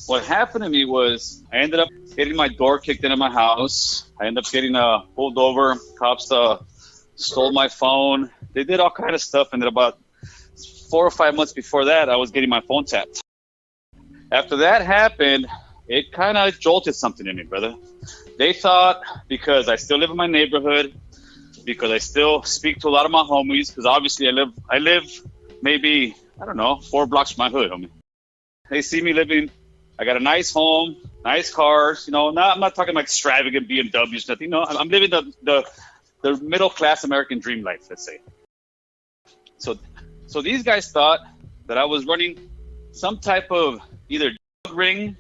What happened to me was I ended up getting my door kicked into my house. I ended up getting pulled over. Cops stole my phone. They did all kind of stuff. And then about 4 or 5 months before that, I was getting my phone tapped. After that happened, it kind of jolted something in me, brother. They thought because I still live in my neighborhood, because I still speak to a lot of my homies, because obviously I live maybe, I don't know, 4 blocks from my hood, homie. They see me living, I got a nice home, nice cars, I'm not talking like extravagant BMWs, nothing. No, I'm living the middle class American dream life, let's say. So these guys thought that I was running some type of either drug ring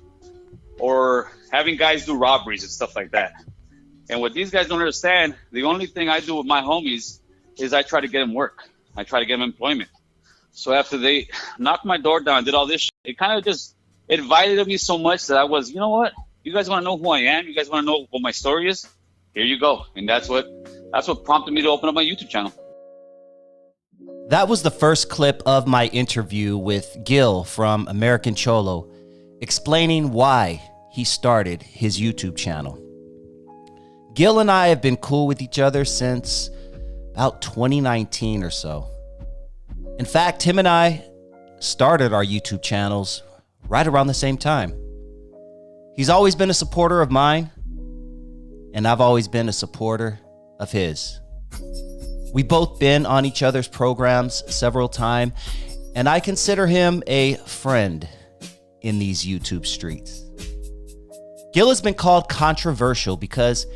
or having guys do robberies and stuff like that. And what these guys don't understand, the only thing I do with my homies is I try to get them work. I try to get them employment. So after they knocked my door down, did all this shit, it kind of just invited me so much that I was, you know what? You guys want to know who I am? You guys want to know what my story is? Here you go. And that's what prompted me to open up my YouTube channel. That was the first clip of my interview with Gil from American Cholo, explaining why he started his YouTube channel. Gil and I have been cool with each other since about 2019 or so. In fact, him and I started our YouTube channels right around the same time. He's always been a supporter of mine, and I've always been a supporter of his. We've both been on each other's programs several times, and I consider him a friend in these YouTube streets. Gil has been called controversial because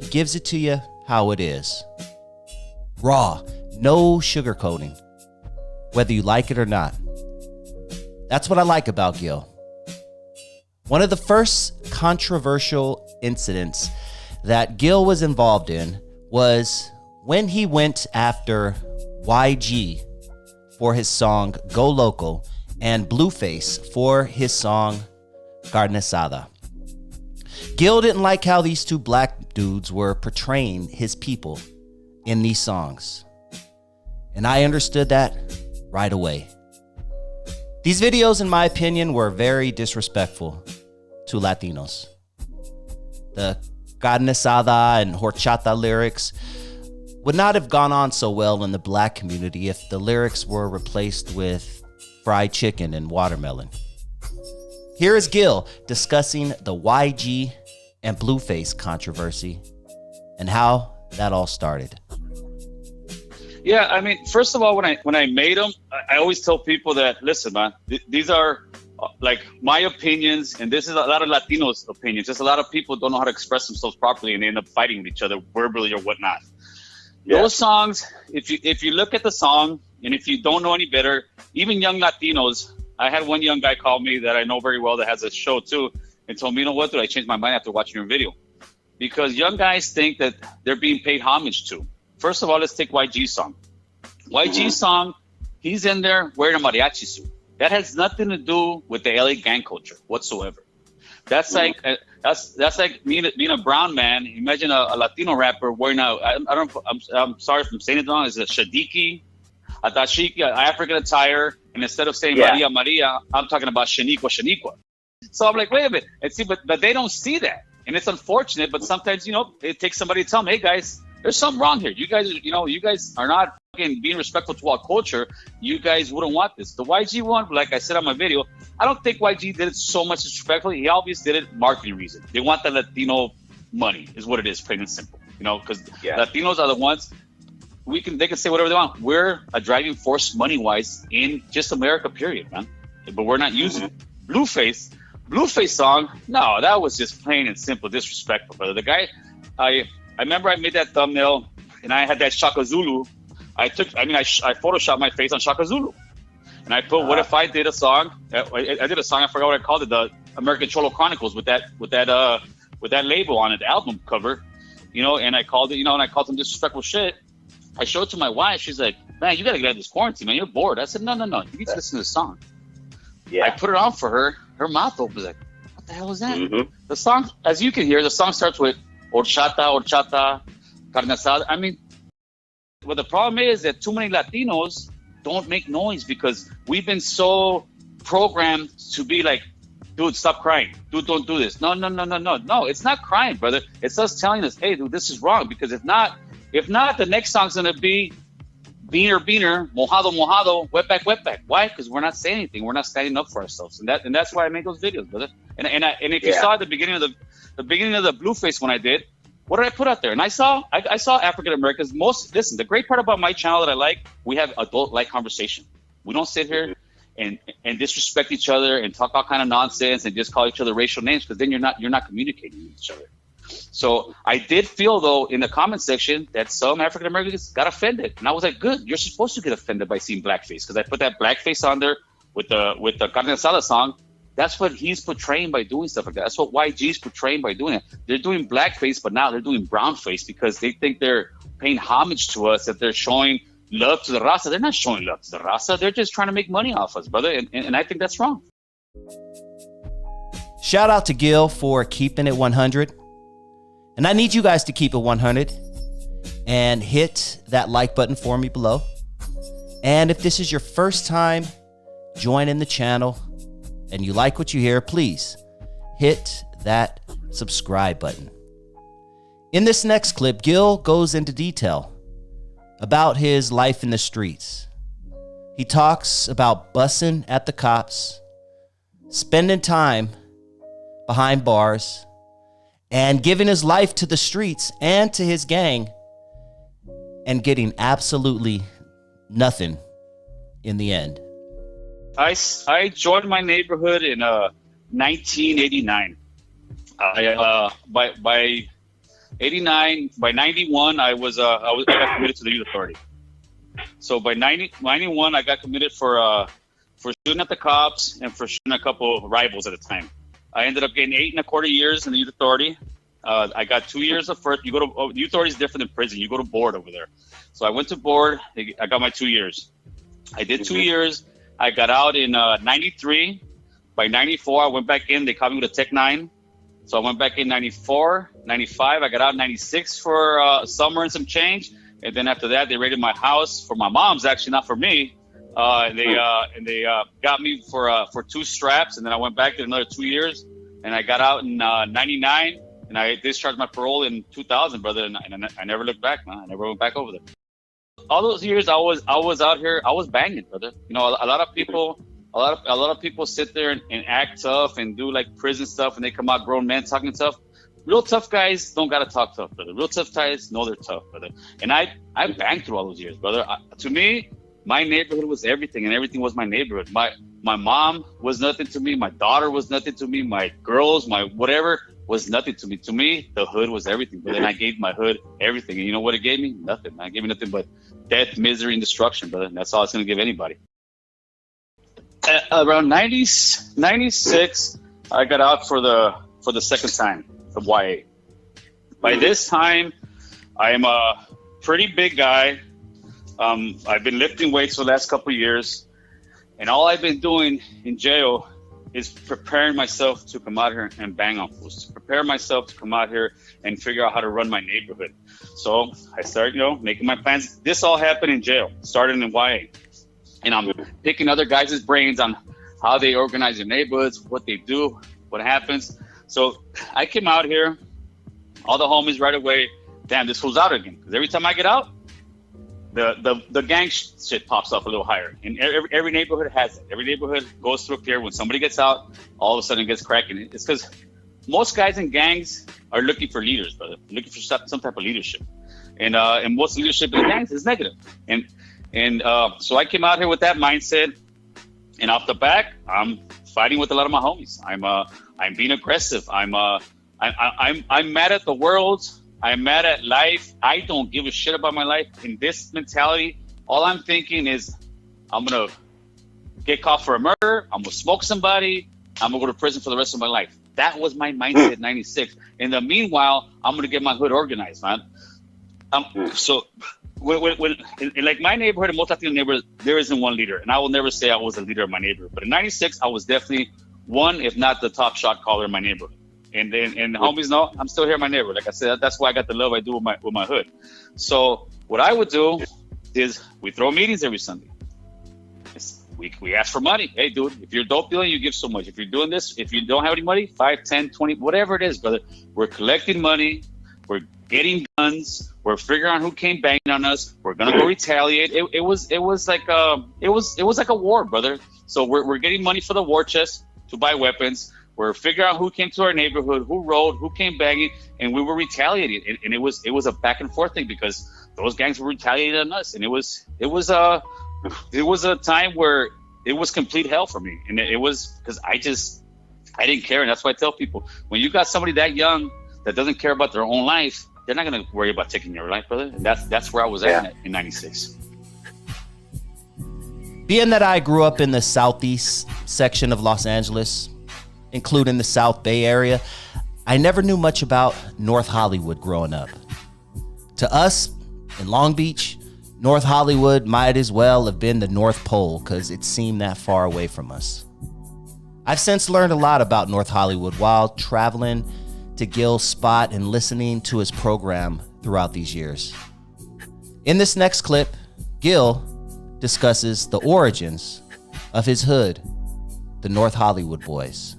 he gives it to you how it is. Raw, no sugarcoating, whether you like it or not. That's what I like about Gil. One of the first controversial incidents that Gil was involved in was when he went after YG for his song Go Local and Blueface for his song Carne Asada. Gil didn't like how these two black dudes were portraying his people in these songs. And I understood that right away. These videos, in my opinion, were very disrespectful to Latinos. The Carne Asada and Horchata lyrics would not have gone on so well in the black community if the lyrics were replaced with fried chicken and watermelon. Here is Gil discussing the YG and Blueface controversy and how that all started. Yeah, I mean, first of all, when I made them, I always tell people that, listen, man, these are like my opinions, and this is a lot of Latinos' opinions. Just a lot of people don't know how to express themselves properly, and they end up fighting with each other verbally or whatnot. Yeah. Those songs, if you look at the song, and if you don't know any better, even young Latinos, I had one young guy call me that I know very well that has a show too, and told me, you know what, dude, I changed my mind after watching your video. Because young guys think that they're being paid homage to. First of all, let's take YG's song. YG's song, he's in there wearing a mariachi suit. That has nothing to do with the LA gang culture whatsoever. That's like that's like being a brown man. Imagine a Latino rapper wearing I'm sorry if I'm saying it wrong. It's a shadiki, a dashiki, African attire, and instead of saying Maria Maria, I'm talking about shaniqua Shaniqua. So I'm like, wait a minute, and see, but they don't see that, and it's unfortunate. But sometimes it takes somebody to tell them, hey guys, there's something wrong here. You guys are not being respectful to our culture. You guys wouldn't want this. The YG one, like I said on my video, I don't think YG did it so much disrespectfully. He obviously did it marketing reason. They want the Latino money, is what it is, plain and simple. Because Latinos are the ones they can say whatever they want. We're a driving force money wise in just America, period, man. But we're not using it. Blueface song, no, that was just plain and simple disrespectful, brother. The guy, I remember I made that thumbnail and I had that Shaka Zulu. I photoshopped my face on Shaka Zulu. And I put, what if I did a song? I did a song, I forgot what I called it, the American Cholo Chronicles with that label on it, the album cover, and I called it, and I called some disrespectful shit. I showed it to my wife. She's like, man, you got to get out of this quarantine, man. You're bored. I said, no. You need to listen to the song. Yeah. I put it on for her. Her mouth open was like, what the hell is that? Mm-hmm. The song, as you can hear, the song starts with horchata, carne asada. I mean, what the problem is that too many Latinos don't make noise because we've been so programmed to be like dude, stop crying. Dude, don't do this. No. No, it's not crying, brother. It's us telling us, hey, dude, this is wrong. Because if not, the next song's gonna be Beaner, mojado, wetback. Why? Because we're not saying anything. We're not standing up for ourselves, and that's why I make those videos, brother. And if you saw at the beginning of the Blueface when I did, what did I put out there? And I saw African Americans. Listen, the great part about my channel that I like, we have adult-like conversation. We don't sit here and disrespect each other and talk all kind of nonsense and just call each other racial names, because then you're not communicating with each other. So I did feel, though, in the comment section that some African Americans got offended, and I was like, good, you're supposed to get offended by seeing blackface, because I put that blackface on there with the Carne Asada song. That's what he's portraying by doing stuff like that. That's what YG's portraying by doing it. They're doing blackface, but now they're doing brownface because they think they're paying homage to us, that they're showing love to the raza. They're not showing love to the raza. They're just trying to make money off us, brother. And I think that's wrong. Shout out to Gil for keeping it 100. And I need you guys to keep it 100 and hit that like button for me below. And if this is your first time joining the channel and you like what you hear, please hit that subscribe button. In this next clip, Gil goes into detail about his life in the streets. He talks about bussing at the cops, spending time behind bars, and giving his life to the streets and to his gang, and getting absolutely nothing in the end. I joined my neighborhood in 1989. By 89, by 91, I got committed to the youth authority. So by 91, I got committed for shooting at the cops and for shooting a couple of rivals at the time. I ended up getting 8.25 years in the youth authority. I got 2 years of first. Youth authority is different than prison. You go to board over there. So I went to board. I got my 2 years. I did 2 years. I got out in 93. By 94, I went back in. They caught me with a Tech 9. So I went back in 94, 95. I got out in 96 for summer and some change. And then after that, they raided my house for my mom's, actually, not for me. They got me for 2 straps, and then I went back to another 2 years, and I got out in 99, and I discharged my parole in 2000, brother, and I never looked back, man. I never went back over there. All those years I was out here, I was banging, brother. You know, a lot of people sit there and act tough and do like prison stuff, and they come out grown men talking tough. Real tough guys don't gotta talk tough, brother. Real tough guys know they're tough, brother. And I banged through all those years, brother. To me, my neighborhood was everything, and everything was my neighborhood. My mom was nothing to me. My daughter was nothing to me. My girls, my whatever was nothing to me. To me, the hood was everything. But then I gave my hood everything. And you know what it gave me? Nothing, man. It gave me nothing but death, misery, and destruction, brother. And that's all it's going to give anybody. Around 96, I got out for the second time of YA. By this time, I am a pretty big guy. I've been lifting weights for the last couple of years, and all I've been doing in jail is preparing myself to come out here and bang on fools, to prepare myself to come out here and figure out how to run my neighborhood. So I started, making my plans. This all happened in jail, started in YA. And I'm picking other guys' brains on how they organize their neighborhoods, what they do, what happens. So I came out here, all the homies right away, damn, this fool's out again. Because every time I get out, the gang shit pops up a little higher. And every neighborhood has it. Every neighborhood goes through a period when somebody gets out, all of a sudden it gets cracking. It's because most guys in gangs are looking for leaders, brother. Looking for some type of leadership. And most leadership in gangs is negative. And so I came out here with that mindset. And off the back, I'm fighting with a lot of my homies. I'm being aggressive. I'm mad at the world. I'm mad at life. I don't give a shit about my life. In this mentality, all I'm thinking is I'm going to get caught for a murder. I'm going to smoke somebody. I'm going to go to prison for the rest of my life. That was my mindset in 96. In the meanwhile, I'm going to get my hood organized, man. So when in like my neighborhood and most Latino neighborhoods, there isn't one leader. And I will never say I was a leader of my neighborhood. But in 96, I was definitely one, if not the top shot caller in my neighborhood. And the homies know I'm still here in my neighborhood. Like I said, that's why I got the love I do with my hood. So what I would do is we throw meetings every Sunday. we ask for money. Hey, dude, if you're dope dealing, you give so much. If you're doing this, if you don't have any money, 5, 10, 20, whatever it is, brother. We're collecting money. We're getting guns. We're figuring out who came banging on us. We're gonna go retaliate. It was like a war, brother. So we're getting money for the war chest to buy weapons. We're figuring out who came to our neighborhood, who rode, who came banging, and we were retaliating. And it was a back and forth thing because those gangs were retaliating on us, and it was a time where it was complete hell for me, and it was because I didn't care, and that's why I tell people, when you got somebody that young that doesn't care about their own life, they're not gonna worry about taking your life, brother. And that's where I was at in '96. Being that I grew up in the southeast section of Los Angeles, including the South Bay area, I never knew much about North Hollywood growing up. To us in Long Beach, North Hollywood might as well have been the North Pole because it seemed that far away from us. I've since learned a lot about North Hollywood while traveling to Gil's spot and listening to his program throughout these years. In this next clip, Gil discusses the origins of his hood, the North Hollywood Boyz.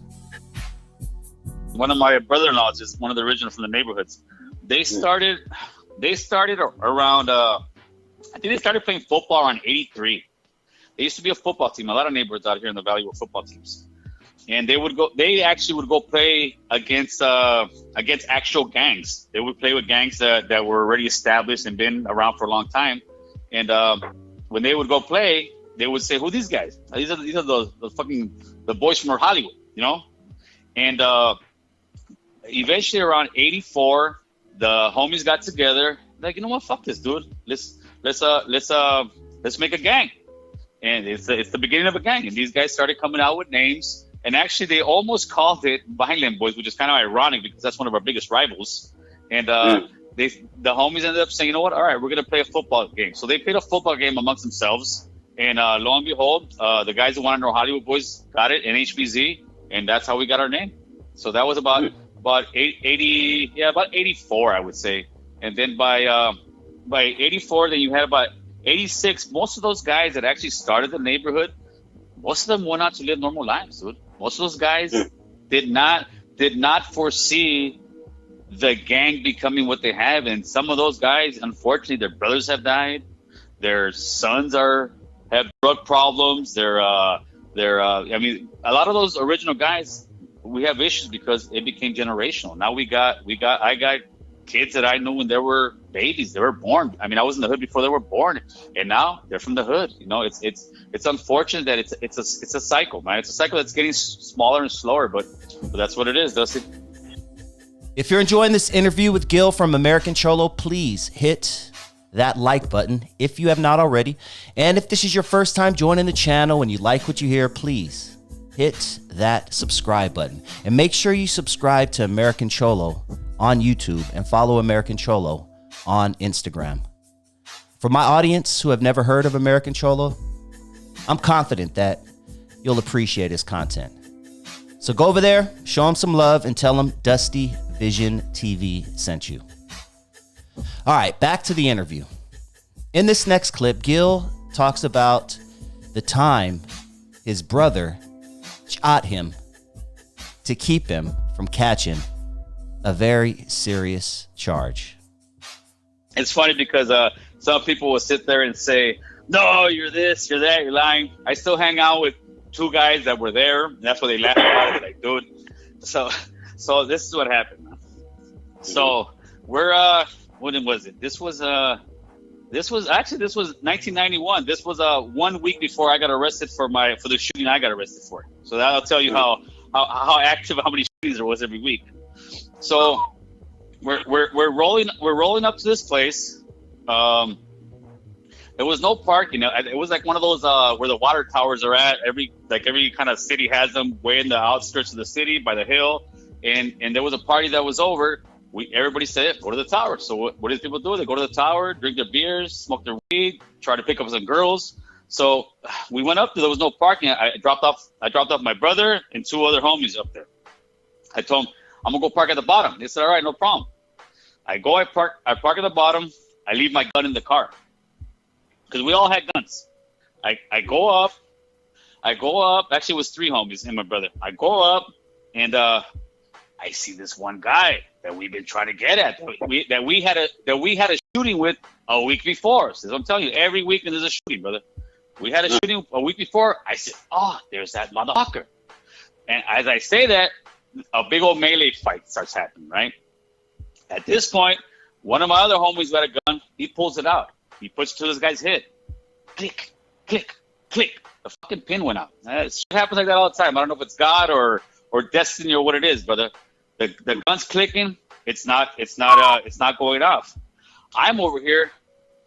One of my brother-in-laws is one of the original from the neighborhoods. They started around, I think they started playing football around '83. There used to be a football team. A lot of neighborhoods out here in the valley were football teams. And they actually would go play against actual gangs. They would play with gangs that were already established and been around for a long time. And when they would go play, they would say, "Who are these guys? These are the boys from North Hollywood, you know?" And eventually around '84, the homies got together, like, you know what, fuck this, dude. Let's make a gang. And it's the beginning of a gang. And these guys started coming out with names. And actually, they almost called it Violent Boys, which is kind of ironic because that's one of our biggest rivals. And the homies ended up saying, you know what, all right, we're going to play a football game. So they played a football game amongst themselves. And lo and behold, the guys who wanted to know Hollywood Boys got it in HBZ. And that's how we got our name. So that was about 84, I would say. And then by 84, then you had about 86. Most of those guys that actually started the neighborhood, most of them went out to live normal lives, dude. Most of those guys did not foresee the gang becoming what they have. And some of those guys, unfortunately, their brothers have died. Their sons have drug problems. I mean, a lot of those original guys, we have issues because it became generational. Now I got kids that I knew when they were babies. They were born. I mean, I was in the hood before they were born, and now they're from the hood. You know, it's unfortunate that it's a cycle, man. It's a cycle that's getting smaller and slower, but that's what it is, Dusty. If you're enjoying this interview with Gil from American Cholo, please hit that like button if you have not already. And if this is your first time joining the channel and you like what you hear, please hit that subscribe button. And make sure you subscribe to American Cholo on YouTube and follow American Cholo on Instagram. For my audience who have never heard of American Cholo, I'm confident that you'll appreciate his content. So go over there, show him some love, and tell him DustyVisionTV sent you. All right, back to the interview. In this next clip, Gil talks about the time his brother shot him to keep him from catching a very serious charge. It's funny because some people will sit there and say, "No, you're this, you're that, you're lying." I still hang out with two guys that were there, and that's why they laugh about it. Like, dude. So this is what happened, man. So we're when was it? This was 1991. This was 1 week before I got arrested for the shooting I got arrested for. So that'll tell you how active, how many shootings there was every week. So we're rolling up to this place. There was no parking. It was like one of those where the water towers are at. Every kind of city has them way in the outskirts of the city by the hill. And there was a party that was over. Everybody said, go to the tower. So what did people do? They go to the tower, drink their beers, smoke their weed, try to pick up some girls. So we went up there. There was no parking. I dropped off my brother and two other homies up there. I told them, I'm gonna go park at the bottom. They said, all right, no problem. I park at the bottom. I leave my gun in the car because we all had guns. I go up. I go up. Actually, it was 3 homies and my brother. I go up, and I see this one guy that we've been trying to get at. That we had a shooting with a week before. So I'm telling you, every weekend there's a shooting, brother. We had a shooting a week before. I said, "Oh, there's that motherfucker." And as I say that, a big old melee fight starts happening. Right. At this point, one of my other homies got a gun. He pulls it out. He puts it to this guy's head. Click, click, click. The fucking pin went out. Shit happens like that all the time. I don't know if it's God or destiny or what it is, brother. The gun's clicking. It's not going off. I'm over here.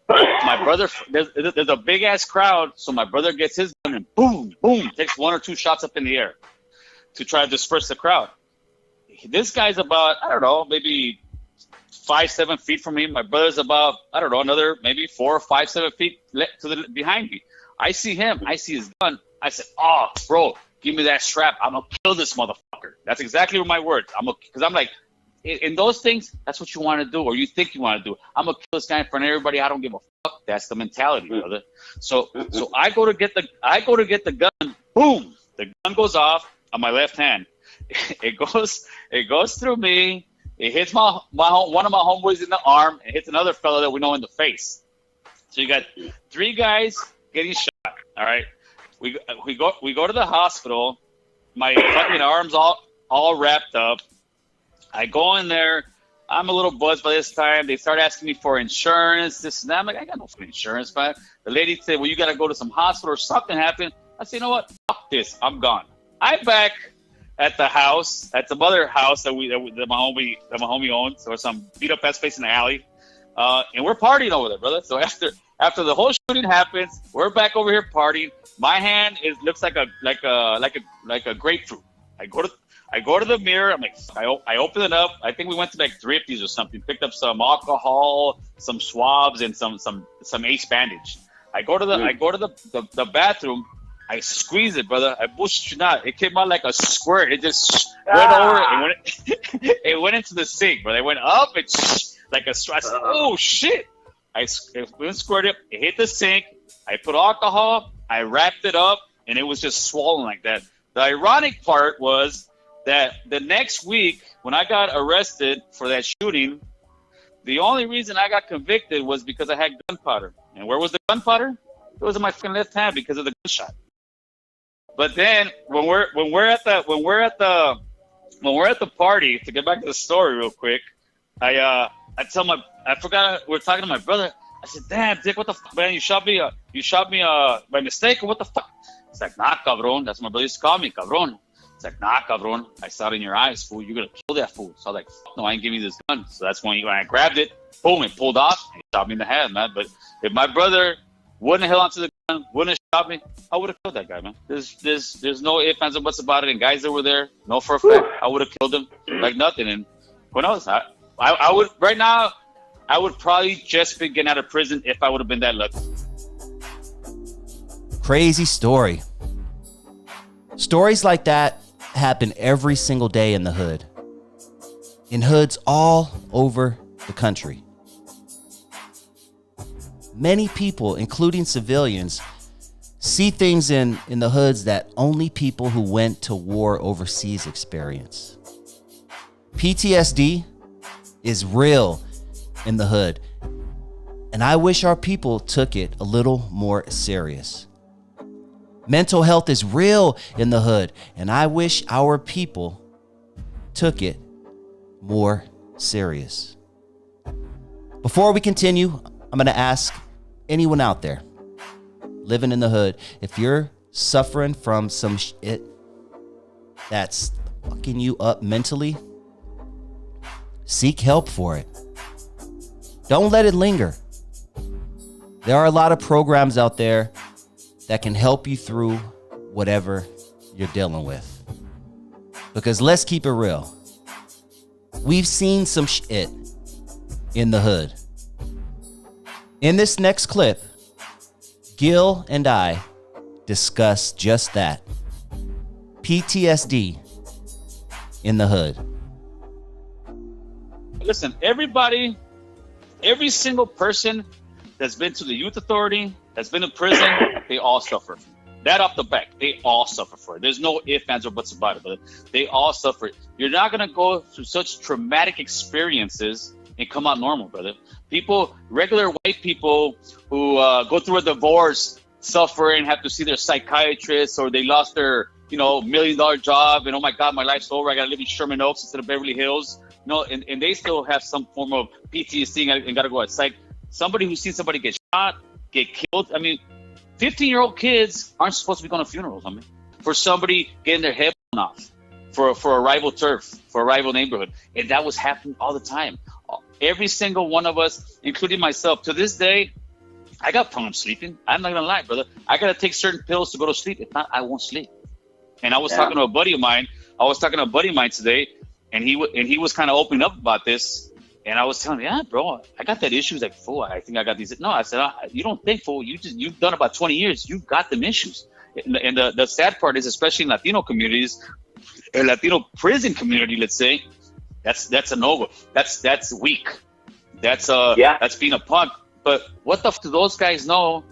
My brother, there's a big ass crowd, so my brother gets his gun and boom, boom, takes 1 or 2 shots up in the air to try to disperse the crowd. This guy's about, I don't know, maybe 5-7 feet from me. My brother's about, I don't know, another maybe 4 or 5-7 feet behind me. I see him. I see his gun. I said, "Oh, bro, give me that strap. I'm gonna kill this motherfucker." That's exactly my words. Because I'm like, in those things, that's what you want to do, or you think you want to do. I'm gonna kill this guy in front of everybody. I don't give a fuck. That's the mentality, brother. So I go to get the gun. Boom! The gun goes off on my left hand. It goes through me. It hits one of my homeboys in the arm. It hits another fellow that we know in the face. So you got 3 guys getting shot. All right, we go to the hospital. My fucking arm's all wrapped up. I go in there. I'm a little buzzed by this time. They start asking me for insurance, this and that. I'm like, I got no insurance, man. The lady said, "Well, you got to go to some hospital or something happened." I said, "You know what? Fuck this. I'm gone." I'm back at the house, at some other house that my homie owns, or some beat up ass place in the alley, and we're partying over there, brother. So after the whole shooting happens, we're back over here partying. My hand looks like a grapefruit. I go to the mirror. I'm like, I open it up. I think we went to like Thrifties or something. Picked up some alcohol, some swabs, and some Ace bandage. I go to the bathroom. I squeeze it, brother. I bullshit you not. It came out like a squirt. It just went over. It went into the sink, brother. It went up. It's like a straw. I said, "Oh shit!" It squirted. It hit the sink. I put alcohol. I wrapped it up, and it was just swollen like that. The ironic part was that the next week, when I got arrested for that shooting, the only reason I got convicted was because I had gunpowder. And where was the gunpowder? It was in my fucking left hand because of the gunshot. But then when we're at the party, to get back to the story real quick, I forgot we were talking to my brother. I said, "Damn, Dick, what the fuck, man? You shot me by mistake, or what the fuck?" It's like, "Nah, cabrón." That's what my brother used to call me, cabrón. It's like, "Nah, cabrón. I saw it in your eyes, fool. You're gonna kill that fool." So I was like, "Fuck no, I ain't giving you this gun." So that's when I grabbed it, boom, it pulled off, and shot me in the head, man. But if my brother wouldn't have held onto the gun, wouldn't have shot me, I would have killed that guy, man. There's no ifs, ands, or buts about it. And guys that were there, know for a fact, I would have killed him like nothing. And who knows? I would right now. I would probably just be getting out of prison if I would have been that lucky. Crazy story. Stories like that happen every single day in the hood. In hoods all over the country. Many people, including civilians, see things in the hoods that only people who went to war overseas experience. PTSD is real in the hood, and I wish our people took it a little more serious. Mental health is real in the hood, and I wish our people took it more serious. Before we continue, I'm going to ask anyone out there living in the hood, if you're suffering from some shit that's fucking you up mentally, seek help for it. Don't let it linger. There are a lot of programs out there that can help you through whatever you're dealing with. Because let's keep it real. We've seen some shit in the hood. In this next clip, Gil and I discuss just that. PTSD in the hood. Listen, every single person that's been to the youth authority, that's been in prison, they all suffer. That off the back, they all suffer for it. There's no ifs, ands, or buts about it, but they all suffer. You're not gonna go through such traumatic experiences and come out normal, brother. People, regular white people who go through a divorce, suffer and have to see their psychiatrist, or they lost their, $1 million job, and oh my God, my life's over. I gotta live in Sherman Oaks instead of Beverly Hills. And they still have some form of PTSD and gotta go at psych. Somebody who's seen somebody get shot, get killed. 15-year-old kids aren't supposed to be going to funerals. For somebody getting their head blown off, for a rival turf, for a rival neighborhood, and that was happening all the time. Every single one of us, including myself, to this day, I got problems sleeping. I'm not gonna lie, brother. I gotta take certain pills to go to sleep. If not, I won't sleep. And I was talking to a buddy of mine. Today, and he was kind of opening up about this. And I was telling him, yeah, bro, I got that issue. He's like, fool, I think I got these. No, I said, you don't think, fool. You've done about 20 years. You've got them issues. And the sad part is, especially in Latino communities, a Latino prison community, let's say, that's a no-go. That's weak. That's being a punk. But what the f do those guys know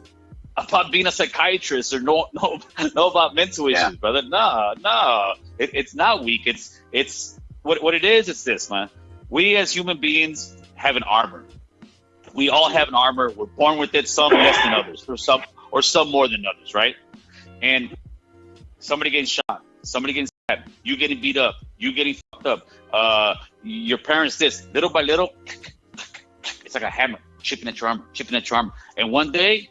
about being a psychiatrist or know about mental issues, brother? No. It's not weak. It's what it is. It's this, man. We as human beings have an armor. We all have an armor. We're born with it, some less than others, or some more than others, right? And somebody getting shot, somebody getting stabbed, you getting beat up, you getting fucked up, your parents this, little by little, it's like a hammer, chipping at your armor. And one day,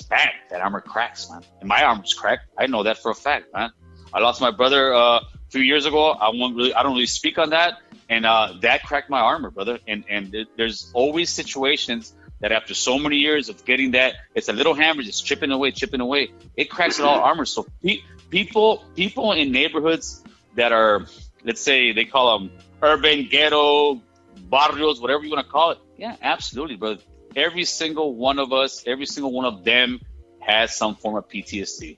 bang, that armor cracks, man. And my armor's cracked. I know that for a fact, man. I lost my brother a few years ago. I don't really speak on that. And that cracked my armor, brother. And there's always situations that after so many years of getting that, it's a little hammer just chipping away. It cracks at all armor. So people in neighborhoods that are, let's say they call them urban, ghetto, barrios, whatever you want to call it. Yeah, absolutely, brother. Every single one of us, every single one of them has some form of PTSD.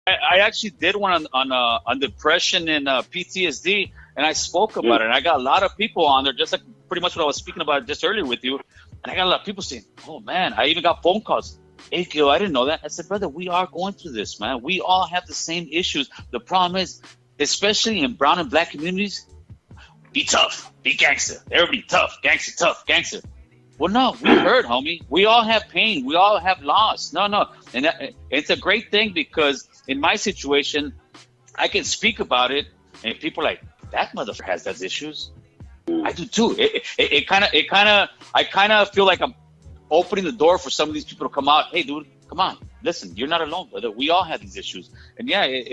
I actually did one on depression and PTSD. And I spoke about it, and I got a lot of people on there, just like pretty much what I was speaking about just earlier with you. And I got a lot of people saying, oh, man, I even got phone calls. Hey, Gil, I didn't know that. I said, brother, we are going through this, man. We all have the same issues. The problem is, especially in brown and black communities, be tough, be gangster. Everybody tough, gangster. Well, no, we heard, homie. We all have pain. We all have loss. No. And it's a great thing because in my situation, I can speak about it, and people are like, that motherfucker has those issues. I do too. I kind of feel like I'm opening the door for some of these people to come out. Hey, dude, come on, listen, you're not alone, brother. We all have these issues, and yeah,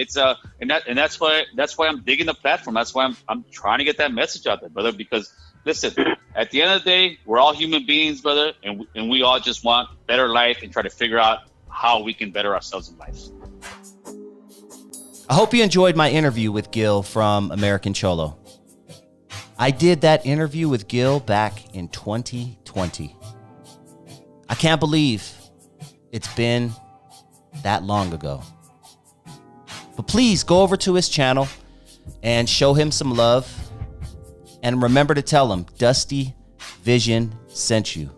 that's why I'm digging the platform. That's why I'm trying to get that message out there, brother. Because listen, at the end of the day, we're all human beings, brother, and we all just want better life and try to figure out how we can better ourselves in life. I hope you enjoyed my interview with Gil from American Cholo. I did that interview with Gil back in 2020. I can't believe it's been that long ago. But please go over to his channel and show him some love. And remember to tell him Dusty Vision sent you.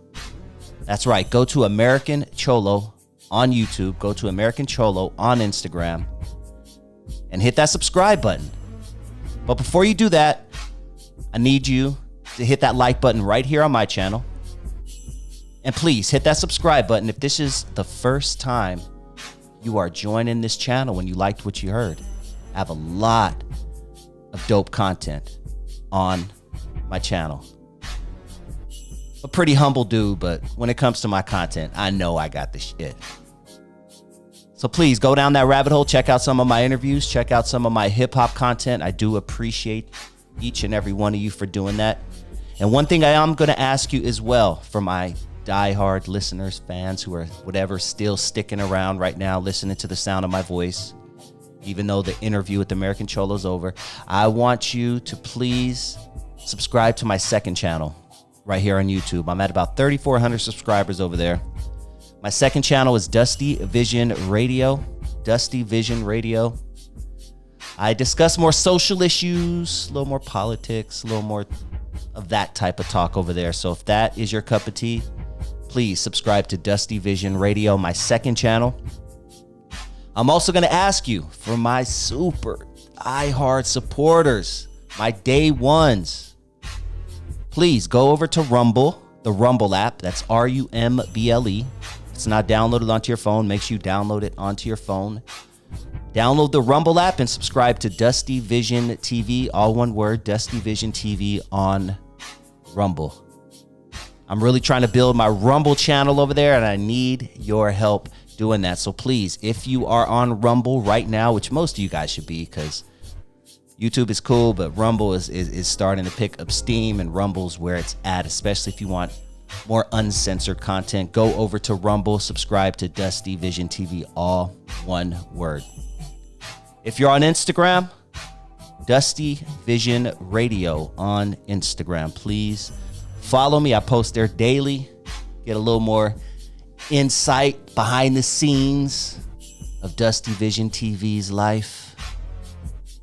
That's right. Go to American Cholo on YouTube. Go to American Cholo on Instagram. And hit that subscribe button. But before you do that, I need you to hit that like button right here on my channel. And please hit that subscribe button if this is the first time you are joining this channel when you liked what you heard. I have a lot of dope content on my channel. A pretty humble dude, but when it comes to my content, I know I got the shit. So please go down that rabbit hole, check out some of my interviews, check out some of my hip hop content. I do appreciate each and every one of you for doing that. And one thing I am going to ask you as well, for my diehard listeners, fans who are whatever still sticking around right now, listening to the sound of my voice, even though the interview with American Cholo is over, I want you to please subscribe to my second channel right here on YouTube. I'm at about 3,400 subscribers over there. My second channel is Dusty Vision Radio. Dusty Vision Radio. I discuss more social issues, a little more politics, a little more of that type of talk over there. So if that is your cup of tea, please subscribe to Dusty Vision Radio, my second channel. I'm also going to ask you for my super diehard supporters, my day ones. Please go over to Rumble, the Rumble app. That's RUMBLE. If it's not downloaded onto your phone, make sure you download it onto your phone. Download the Rumble app and subscribe to DustyVisionTV, all one word, DustyVisionTV on Rumble. I'm really trying to build my Rumble channel over there, and I need your help doing that. So please, if you are on Rumble right now, which most of you guys should be, because YouTube is cool, but Rumble is starting to pick up steam, and Rumble's where it's at, especially if you want more uncensored content. Go over to Rumble, subscribe to DustyVisionTV, all one word. If you're on Instagram, Dusty Vision Radio on Instagram. Please follow me. I post there daily. Get a little more insight behind the scenes of Dusty Vision TV's life.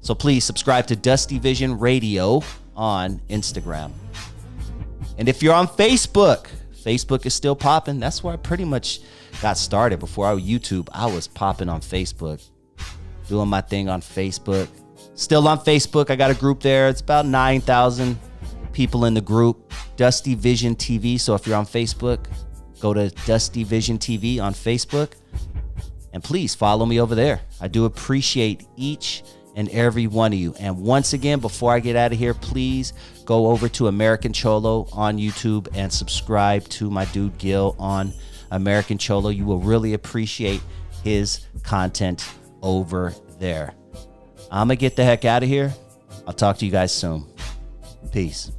So please subscribe to Dusty Vision Radio on Instagram. And if you're on Facebook, Facebook is still popping. That's where I pretty much got started. Before I was YouTube, I was popping on Facebook, doing my thing on Facebook. Still on Facebook. I got a group there. It's about 9,000 people in the group, Dusty Vision TV. So if you're on Facebook, go to Dusty Vision TV on Facebook, and please follow me over there. I do appreciate each and every one of you. And once again, before I get out of here, please go over to American Cholo on YouTube and subscribe to my dude Gil on American Cholo. You will really appreciate his content over there. I'm gonna get the heck out of here. I'll talk to you guys soon. Peace.